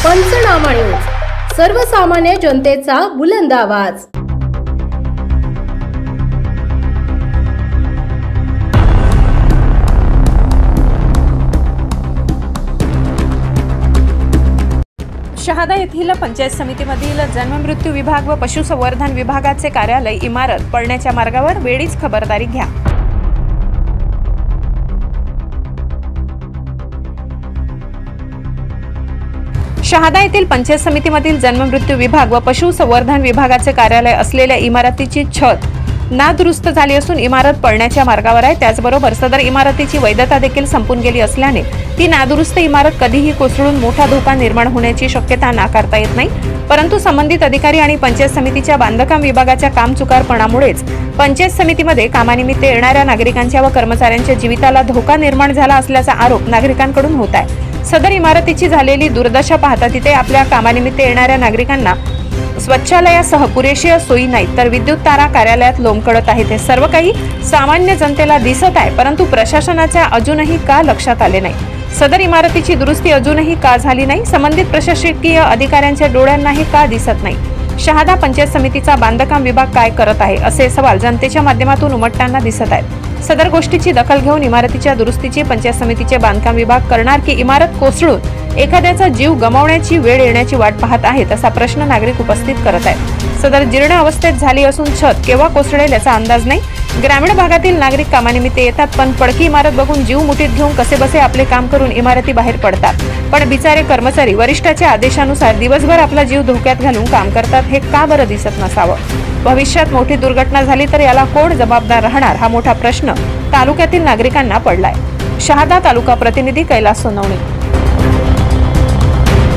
पंचनामा न्यूज, सर्वसामान्य जनतेचा बुलंद आवाज। शहादा येथील पंचायत समितीमधील जन्ममृत्यू विभाग व पशुसंवर्धन विभागाचे कार्यालय इमारत पडण्याच्या मार्गावर, वेळीच खबरदारी घ्या। शहादा येथील पंचायत समितीमधील जन्ममृत्यू विभाग व पशुसंवर्धन विभागाचे कार्यालय असलेल्या इमारतीची छत नादुरुस्त झाली असून इमारत पडण्याच्या मार्गावर आहे। त्याचबरोबर सदर इमारतीची वैधता देखील संपून गेली असल्याने ती नादुरुस्त इमारत कधीही कोसळून मोठा धोका निर्माण होण्याची शक्यता नाकारता येत नाही। परंतु संबंधित अधिकारी आणि पंचायत समितीच्या बांधकाम विभागाच्या कामचुकारपणामुळेच पंचायत समितीमध्ये कामानिमित्त येणाऱ्या नागरिकांच्या व कर्मचाऱ्यांच्या जीविताला धोका निर्माण झाला असल्याचा आरोप नागरिकांकडून होत आहे। सदर इमारतीची झालेली दुर्दशा पाहता तिथे आपल्या कामानिमित्त येणाऱ्या नागरिकांना स्वच्छालयासह पुरेशी सोयी नाहीत, तर विद्युत तारा कार्यालयात लोंबकळत आहेत। हे सर्व काही सामान्य जनतेला दिसत आहे, परंतु प्रशासनाच्या अजूनही का लक्षात आले नाही? सदर इमारतीची दुरुस्ती अजूनही का झाली नाही? संबंधित प्रशासकीय अधिकाऱ्यांच्या डोळ्यांनाही का दिसत नाही? शहादा पंचायत समितीचा बांधकाम विभाग काय करत आहे, असे सवाल जनतेच्या माध्यमातून उमटताना दिसत आहेत। सदर गोष्टीची दखल घेऊन इमारतीच्या दुरुस्तीची पंचायत समितीचे बांधकाम विभाग करणार की इमारत कोसळून एखाद्याचा जीव गमावण्याची वेळ येण्याची वाट पाहत आहेत, असा प्रश्न नागरिक उपस्थित करत आहेत। सदर जीर्ण अवस्थेत झाली असून छत केव्हा कोसळेल याचा अंदाज नाही। ग्रामीण भागातील नागरिक कामानिमित्त येतात, पण पडकी इमारत बघून जीव मुठीत घेऊन कसेबसे आपले काम करून इमारती बाहेर पडतात, पण बिचारे कर्मचारी वरिष्ठाच्या आदेशानुसार दिवसभर आपला जीव धोक्यात घालून काम करतात। हे का बरं दिसत नसावं? भविष्यात मोठी दुर्घटना झाली तर याला कोण जबाबदार राहणार, हा मोठा प्रश्न तालुक्यातील नागरिकांना पडलाय। शहादा तालुका प्रतिनिधी कैलास सोनवणे।